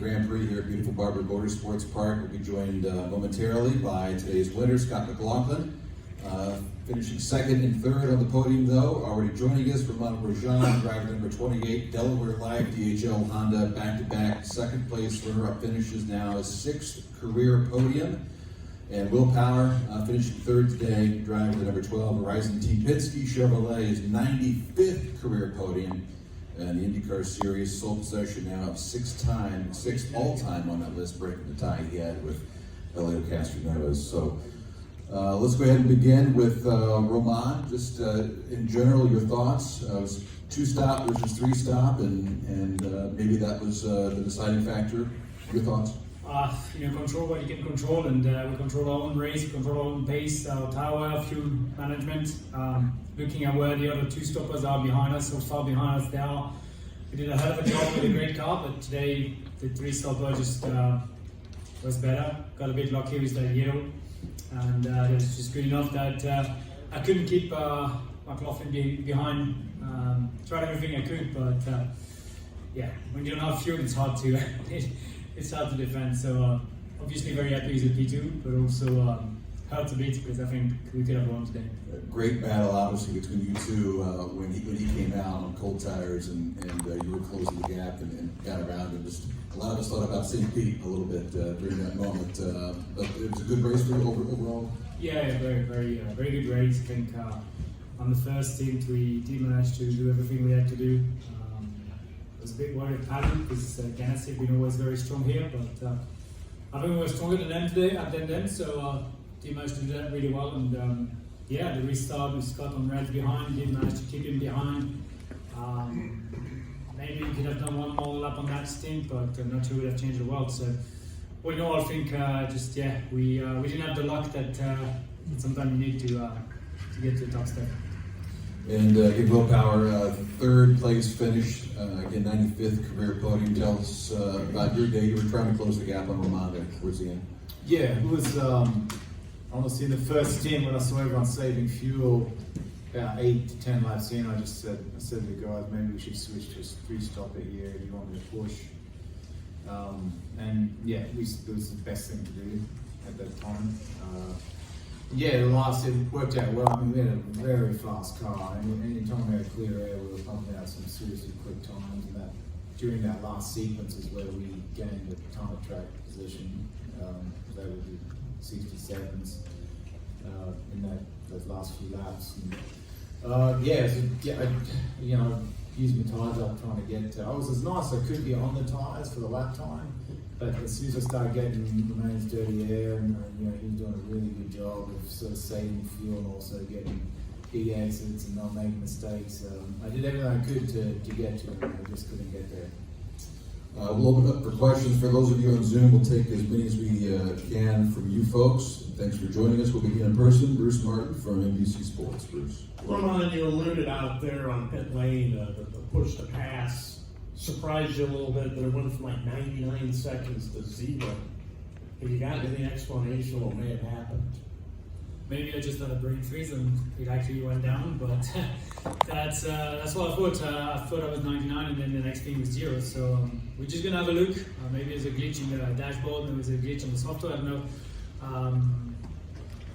Grand Prix here at beautiful Barber Motorsports Park. We'll be joined momentarily by today's winner, Scott McLaughlin. Finishing second and third on the podium, though. Already joining us, Romain Grosjean, driver number 28, Delaware Life DHL Honda, back-to-back second place runner-up finishes now, his sixth career podium. And Will Power finishing third today, driver number 12, Horizon Team Penske Chevrolet, his 95th career podium. And the IndyCar Series, sole possession now of sixth all-time on that list, breaking the tie he had with Elio Castroneves. So let's go ahead and begin with Romain. Just in general, your thoughts. It was two-stop versus three-stop, and maybe that was the deciding factor. Your thoughts? Control what you can control, and we control our own race, we control our own pace, our tower, fuel management. Looking at where the other two stoppers are behind us, so far behind us we did a hell of a job with a great car, but today the three stopper just was better. Got a bit lucky with that yellow, and it was just good enough that I couldn't keep McLaughlin behind. Tried everything I could, but when you don't have fuel, it's hard to it's hard to defend. So obviously very happy with the P2, but also hard to beat because I think we could have won today. A great battle, obviously, between you two when he came out on cold tires, and you were closing the gap and got around. And just a lot of us thought about St. Pete a little bit during that moment. But it was a good race for you overall. Yeah, very good race. I think on the first stint we did manage to do everything we had to do. I was a bit worried about Podium because Ganassi have been always very strong here, but I think we were stronger than them today at the end, so they managed to do that really well. And the restart with Scott on red behind, did manage to keep him behind. Maybe we could have done one more lap on that stint, but I'm not sure it would have changed the world. So all in all, I think we didn't have the luck that sometimes you need to get to the top step. And again, Will Power, third place finish, again, 95th career podium. Tell us about your day. You were trying to close the gap on Romain there towards the end. Yeah, it was honestly in the first stint when I saw everyone saving fuel, about 8 to 10 laps in, I said to the guys, maybe we should switch to a three-stopper here if you want me to push. It was the best thing to do at that time. It worked out well. I mean, we had a very fast car, and anytime we had clear air, we were pumping out some seriously quick times. And that during that last sequence is where we gained the time of track position. They would be 67s in those last few laps. And, used my tyres up trying to get. I was as nice as I could be on the tyres for the lap time. But as soon as I started getting Romain's dirty air, and he was doing a really good job of sort of saving fuel and also getting big exits and not making mistakes. I did everything I could to get to him, I just couldn't get there. We'll open up for questions. For those of you on Zoom, we'll take as many as we can from you folks. Thanks for joining us. We'll begin in person. Bruce Martin from NBC Sports. Bruce. Romain, you alluded out there on pit lane, the push to pass surprised you a little bit that it went from like 99 seconds to 0. Have you got any explanation of what may have happened? Maybe I just had a brain freeze and it actually went down, but that's what I thought. I thought I was 99 and then the next thing was 0. So we're just gonna have a look. Maybe there's a glitch in the dashboard, maybe there's a glitch on the software. I don't know.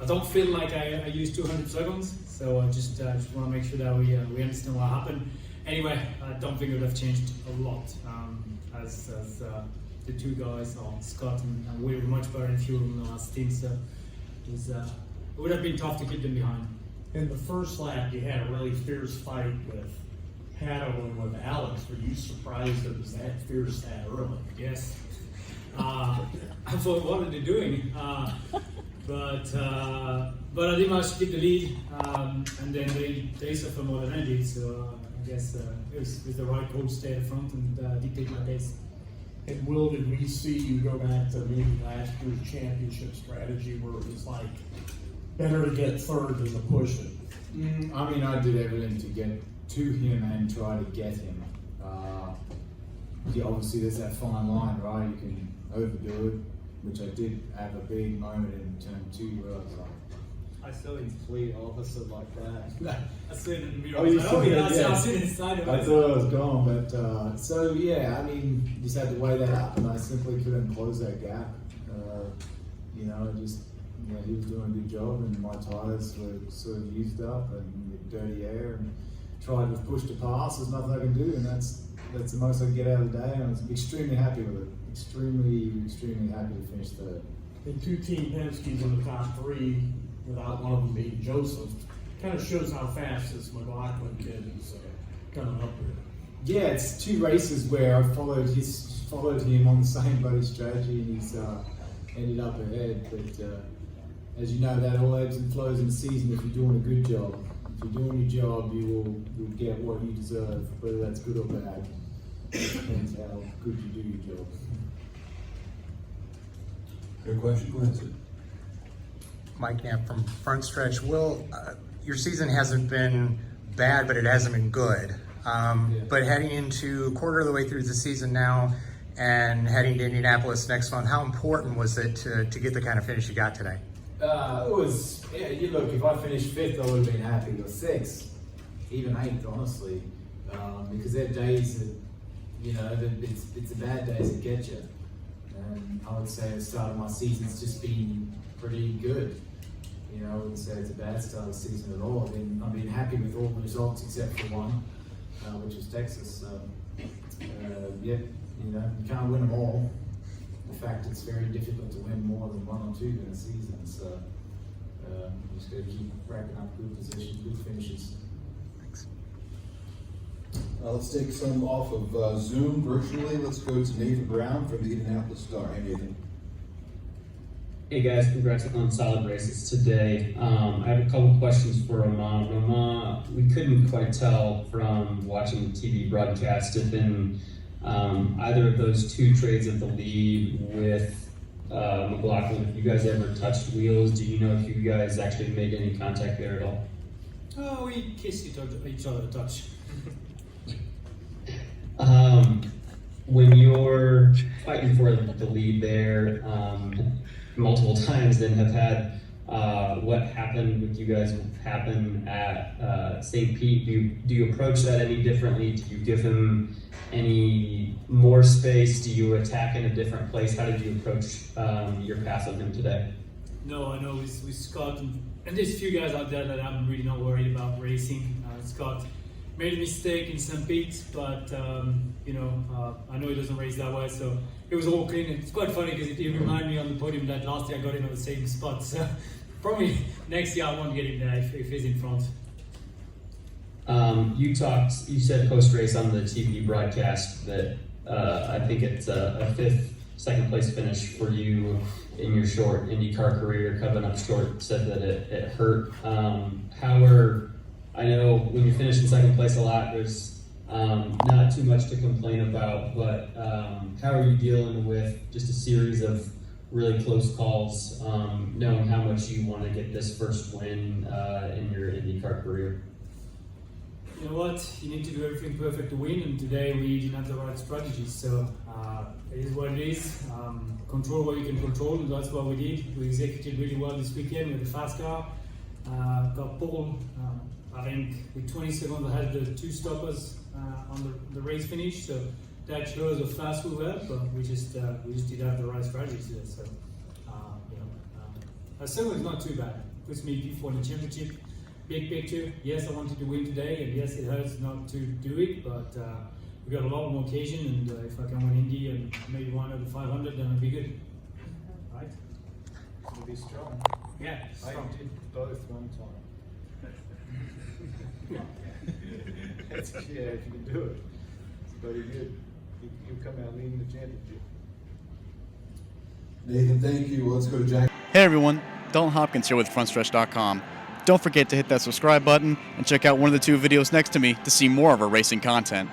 I don't feel like I used 200 seconds, so I just want to make sure that we understand what happened. Anyway, I don't think it would have changed a lot as the two guys, Scott and Will, were much better in fuel than the last team, so it would have been tough to keep them behind. In the first lap, you had a really fierce fight with Pato and with Alex. Were you surprised it was that fierce that early? Yes. I thought, what are they doing? But I did manage to keep the lead, and then they suffered more than I did, so I guess it was the right call to stay at the front and dictate my pace. And Will, did we see you go back to maybe last year's championship strategy where it was like better to get third than to push it? I mean, I did everything to get to him and try to get him. Obviously there's that fine line, right? You can overdo it, which I did have a big moment in turn 2 where I was like, I saw it. complete opposite like that. I saw it in the mirror. Oh, you I was saw like, it, I yeah. saw it inside of I it. thought I was gone, but so yeah, I mean, just had to weigh that up, and I simply couldn't close that gap. You know, he was doing a good job, and my tires were sort of used up and with dirty air, and tried to push to pass. There's nothing I can do, and that's the most I can get out of the day. And I was extremely happy with it. Extremely happy to finish third. And 2 Team Penske's in the top 3 without one of them being Joseph. Kind of shows how fast this McLaughlin kid is coming up here. Yeah, it's 2 races where I followed him on the same bloody strategy, and he's ended up ahead. But as you know, that all ebbs and flows in the season. If you're doing a good job, if you're doing your job, you'll get what you deserve, whether that's good or bad. It depends how good you do your job. Your question? Go ahead, sir. Mike Knapp from Frontstretch. Will, your season hasn't been bad, but it hasn't been good. But heading into a quarter of the way through the season now and heading to Indianapolis next month, how important was it to get the kind of finish you got today? It was, yeah, you look, if I finished 5th, I would have been happy, or 6th, even 8th, honestly. Because there are days that, you know, it's the bad days that get you. And I would say the start of my season's just been pretty good. You know, I wouldn't say it's a bad start of the season at all. I've been happy with all the results except for one, which was Texas. Yeah, you know, you can't win them all. In fact, it's very difficult to win more than 1 or 2 in a season. So you just got to keep racking up good positions, good finishes. Thanks. Let's take some off of Zoom virtually. Let's go to Nathan Brown from the Indianapolis Star. Hey, Nathan. Hey guys, congrats on solid races today. I have a couple questions for Romain. Romain, we couldn't quite tell from watching the TV broadcast if in either of those 2 trades of the lead with McLaughlin, if you guys ever touched wheels. Do you know if you guys actually made any contact there at all? Oh, we kissed each other a touch. When you're fighting for the lead there multiple times and have had what happened with you guys happen at St. Pete, do you approach that any differently? Do you give him any more space? Do you attack in a different place? How did you approach your pass of him today? No, I know with Scott, and there's a few guys out there that I'm really not worried about racing. Scott made a mistake in St. Pete, but you know, I know he doesn't race that way, so it was all clean. It's quite funny because it reminded me on the podium that last year I got him on the same spot. So probably next year I won't get him there if he's in front. You said post-race on the TV broadcast that I think it's a 5th second place finish for you in your short IndyCar career. Coming up short, said that it hurt. I know when you finish in second place a lot, there's not too much to complain about, but how are you dealing with just a series of really close calls, knowing how much you want to get this first win in your IndyCar career? You know what? You need to do everything perfect to win, and today we didn't have the right strategy. So it is what it is. Control what you can control, and that's what we did. We executed really well this weekend with the fast car. Got pole, I think, with 20 seconds ahead of the 2 stoppers on the race finish. So that shows how fast we were, but we just didn't have the right strategy today. So you know, second is not too bad. Puts me before the championship. Big picture, yes, I wanted to win today, and yes, it hurts not to do it, but we got a lot more occasion, and if I can win Indy and maybe 1 out of 500, then it'll be good. Right? It'll be strong. Yeah, I strong. did both one time. Yeah, if you can do it, it's very good. You come out leading the championship. Nathan, thank you. Let's go to Jack. Hey everyone, Dalton Hopkins here with Frontstretch.com. Don't forget to hit that subscribe button and check out one of the 2 videos next to me to see more of our racing content.